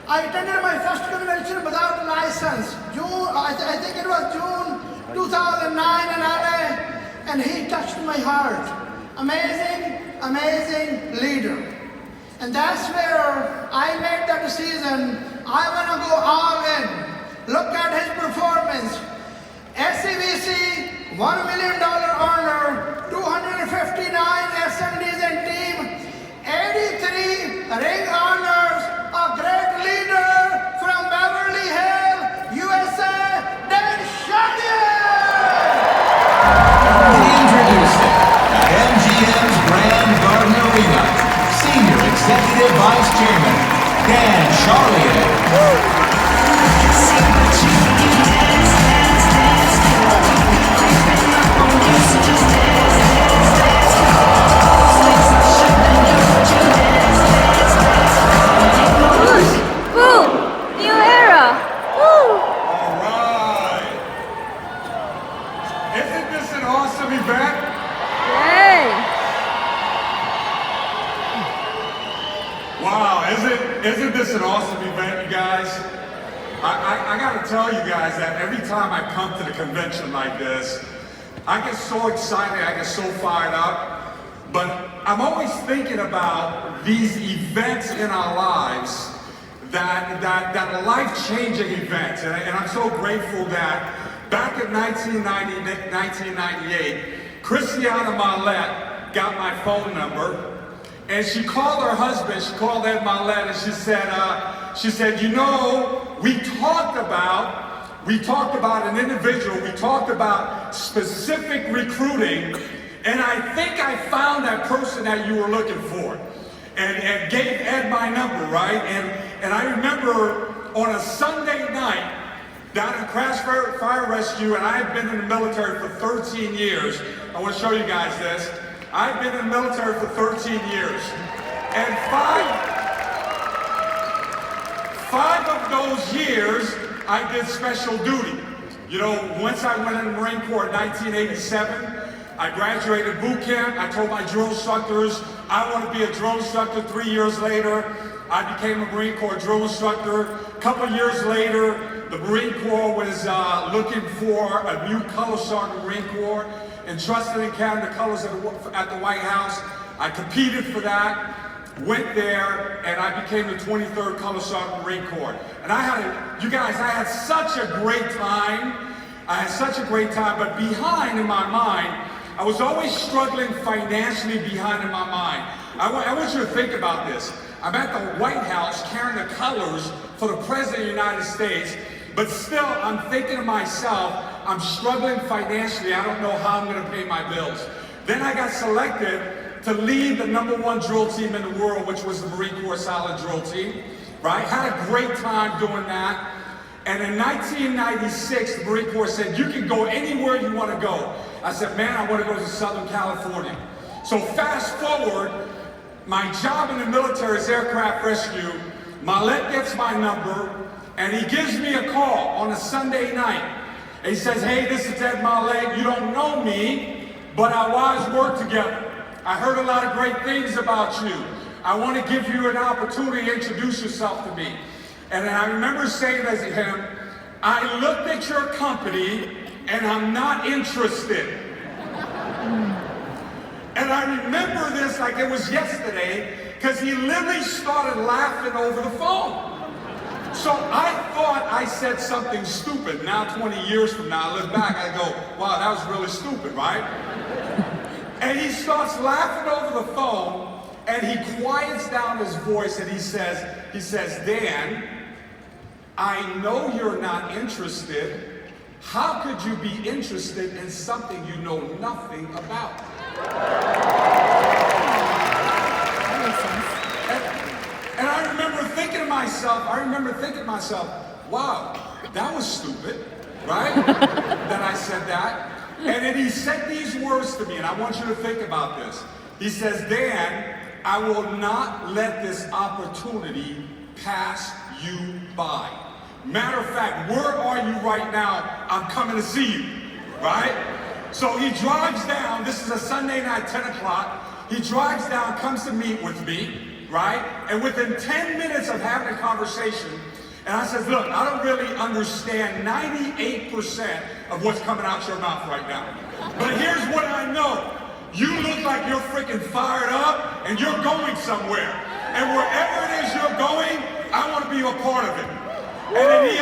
I attended my first convention without a license. I think it was June 2009 in LA, and he touched my heart. Amazing, amazing leader. And that's where I made the decision, I want to go all in. Look at his performance. SEVC, $1 million earner, 259 SMDs in team, 83 ring honors, a great leader from Beverly Hills, USA, Dan Introducing at MGM's Grand Garden Arena, Senior Executive Vice Chairman, Dan Charlier. Isn't this an awesome event, you guys? I gotta tell you guys that every time I come to the convention like this, I get so excited, I get so fired up, but I'm always thinking about these events in our lives that are life-changing events, and I'm so grateful that back in 1998, Christiana Mylett got my phone number. And she called her husband, she called Ed Mylett, and she said, you know, we talked about an individual, we talked about specific recruiting, and I think I found that person that you were looking for. And gave Ed my number, right? And I remember on a Sunday night down in Crash Fire Rescue, and I had been in the military for 13 years. I want to show you guys this. I've been in the military for 13 years, and five of those years, I did special duty. You know, once I went in the Marine Corps in 1987, I graduated boot camp. I told my drill instructors I want to be a drill instructor. 3 years later, I became a Marine Corps drill instructor. A couple years later, the Marine Corps was looking for a new Color Sargent Marine Corps. Entrusted in carrying the colors at the White House. I competed for that, went there, and I became the 23rd Color Sergeant Marine Corps. And I had such a great time. I had such a great time, but behind in my mind, I was always struggling financially behind in my mind. I want you to think about this. I'm at the White House carrying the colors for the President of the United States, but still I'm thinking to myself, I'm struggling financially. I don't know how I'm going to pay my bills. Then I got selected to lead the #1 drill team in the world, which was the Marine Corps Solid Drill Team, right? Had a great time doing that. And in 1996, the Marine Corps said, you can go anywhere you want to go. I said, man, I want to go to Southern California. So fast forward, my job in the military is aircraft rescue. Mylett gets my number, and he gives me a call on a Sunday night. And he says, hey, this is Ed Mylett. You don't know me, but our wives work together. I heard a lot of great things about you. I want to give you an opportunity to introduce yourself to me. And I remember saying to him, I looked at your company and I'm not interested. And I remember this like it was yesterday, because he literally started laughing over the phone. So I thought I said something stupid. Now 20 years from now, I look back, I go, wow, that was really stupid, right? And he starts laughing over the phone, and he quiets down his voice, and he says, Dan, I know you're not interested. How could you be interested in something you know nothing about? That makes sense. And I remember thinking to myself, wow, that was stupid, right? That I said that. And then he said these words to me, and I want you to think about this. He says, Dan, I will not let this opportunity pass you by. Matter of fact, where are you right now? I'm coming to see you. right? So he drives down, this is a Sunday night, 10 o'clock. He drives down, comes to meet with me, right? And within 10 minutes of having a conversation, and I said, look, I don't really understand 98% of what's coming out your mouth right now. But here's what I know. You look like you're freaking fired up and you're going somewhere. And wherever it is you're going, I want to be a part of it. And then he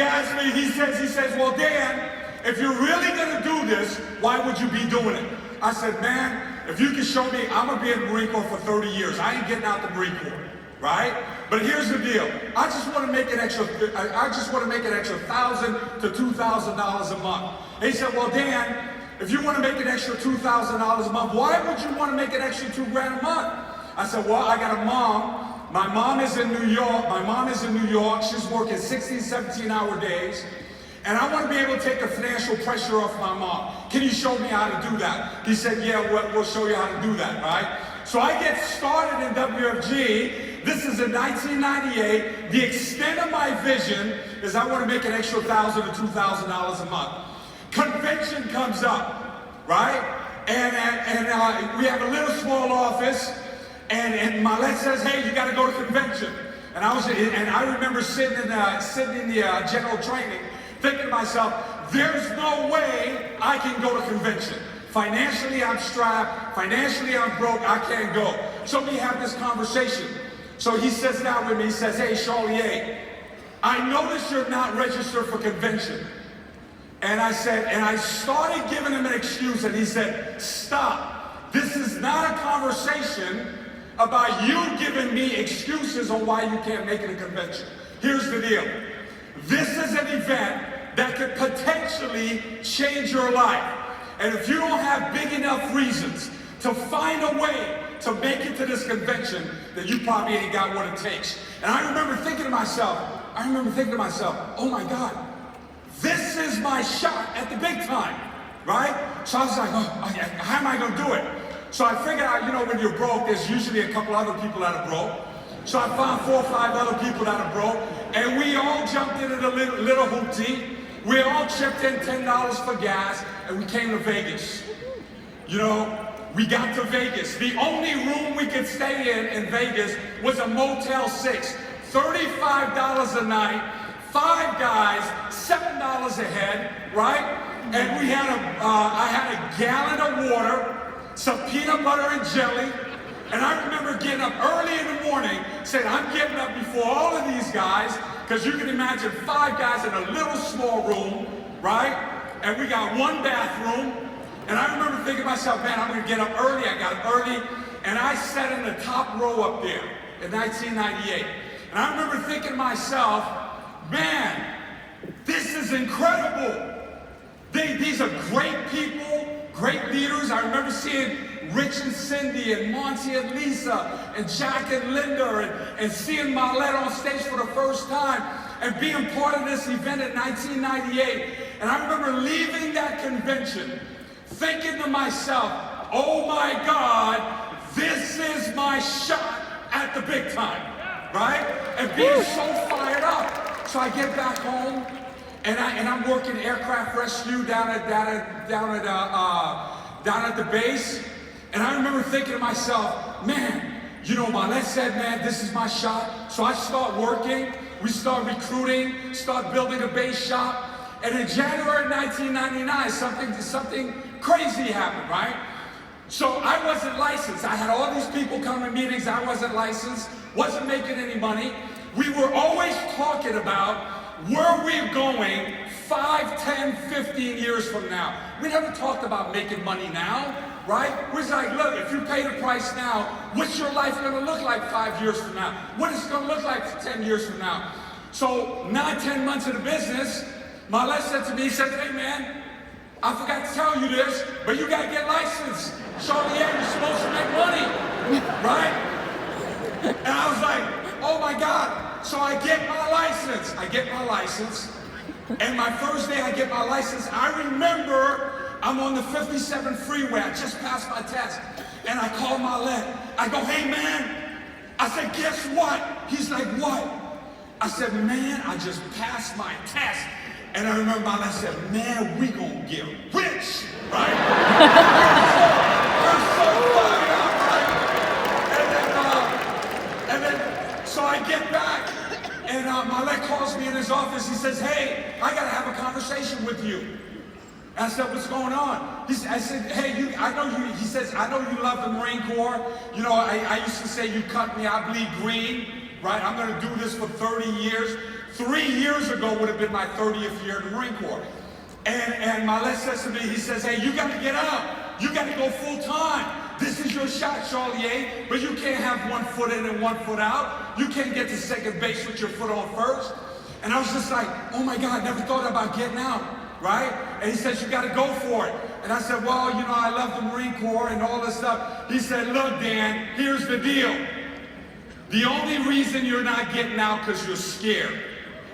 asked me, he says, well, Dan, if you're really going to do this, why would you be doing it? I said, man, if you can show me, I'm going to be in the Marine Corps for 30 years. I ain't getting out the Marine Corps, right? But here's the deal. I just want to make an extra $1,000 to $2,000 a month. And he said, well, Dan, if you want to make an extra $2,000 a month, why would you want to make an extra $2 grand a month? I said, well, I got a mom. My mom is in New York. She's working 16, 17-hour days. And I want to be able to take the financial pressure off my mom. Can you show me how to do that? He said, yeah, we'll show you how to do that, right? So I get started in WFG. This is in 1998. The extent of my vision is I want to make an extra $1,000 to $2,000 a month. Convention comes up, right? And we have a little small office, and Mylett says, hey, you got to go to convention. And I remember sitting in the general training, thinking to myself, there's no way I can go to convention. Financially, I'm strapped. Financially, I'm broke. I can't go. So we have this conversation. So he sits down with me. He says, hey, Charlie, I noticed you're not registered for convention. And I started giving him an excuse, and he said, stop. This is not a conversation about you giving me excuses on why you can't make it a convention. Here's the deal. This is an event that could potentially change your life. And if you don't have big enough reasons to find a way to make it to this convention, then you probably ain't got what it takes. And I remember thinking to myself, oh my God, this is my shot at the big time, right? So I was like, how am I gonna do it? So I figured out, when you're broke, there's usually a couple other people that are broke. So I found 4 or 5 other people that are broke, and we all jumped into the little hoopty. We all chipped in $10 for gas, and we came to Vegas. We got to Vegas. The only room we could stay in Vegas was a Motel 6. $35 a night, 5 guys, $7 a head, right? And I had a gallon of water, some peanut butter and jelly, and I remember getting up early in the morning, saying, I'm getting up before all of these guys, because you can imagine 5 guys in a little small room, right? And we got 1 bathroom. And I remember thinking to myself, man, I'm gonna get up early. I got up early, and I sat in the top row up there in 1998. And I remember thinking to myself, man, this is incredible. These are great people, great leaders. I remember seeing Rich and Cindy and Monty and Lisa and Jack and Linda and seeing Mylett on stage for the first time and being part of this event in 1998. And I remember leaving that convention thinking to myself, oh my God, this is my shot at the big time, right? And being so fired up. So I get back home, and I'm working aircraft rescue down at the base. And I remember thinking to myself, man, Mylett said, man, this is my shot. So I start working. We start recruiting, start building a base shop. And in January 1999, something crazy happened, right? So I wasn't licensed. I had all these people come to meetings. I wasn't licensed, wasn't making any money. We were always talking about where we're going 5, 10, 15 years from now. We never talked about making money now, right? We're like, look, if you pay the price now, what's your life gonna look like 5 years from now? What is it gonna look like 10 years from now? So 9, 10 months in the business, Mylett said to me, he said, hey man, I forgot to tell you this, but you gotta get licensed. Charlie, you're supposed to make money, right? And I was like, oh my God. So I get my license. And my first day I get my license, I remember I'm on the 57 freeway. I just passed my test. And I call Mylett. I go, hey man. I said, guess what? He's like, what? I said, man, I just passed my test. And I remember I said, man, we gonna get rich, right? We're so fired up, right? And then, so I get back, and Mylett calls me in his office. He says, hey, I gotta have a conversation with you. I said, what's going on? I said, hey, I know you, he says, I know you love the Marine Corps. You know, I used to say, you cut me, I bleed green, right? I'm gonna do this for 30 years. 3 years ago would have been my 30th year in the Marine Corps. And Mylett says to me, he says, hey, you gotta get out. You gotta go full time. This is your shot, Charlier, but you can't have 1 foot in and 1 foot out. You can't get to second base with your foot on first. And I was just like, oh my God, never thought about getting out. Right? And he says, you got to go for it. And I said, well, you know, I love the Marine Corps and all this stuff. He said, look, Dan, here's the deal. The only reason you're not getting out because you're scared.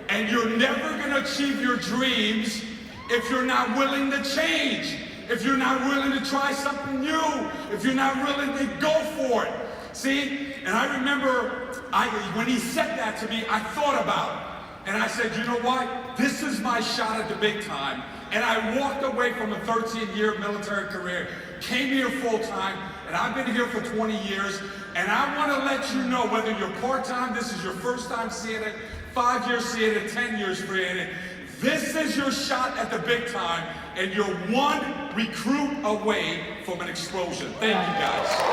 And you're never going to achieve your dreams if you're not willing to change. If you're not willing to try something new. If you're not willing to go for it. See? And I remember when he said that to me, I thought about it. And I said, you know what? This is my shot at the big time. And I walked away from a 13-year military career, came here full time, and I've been here for 20 years. And I want to let you know, whether you're part-time, this is your first time seeing it, 5 years seeing it, 10 years seeing it, this is your shot at the big time, and you're one recruit away from an explosion. Thank you, guys.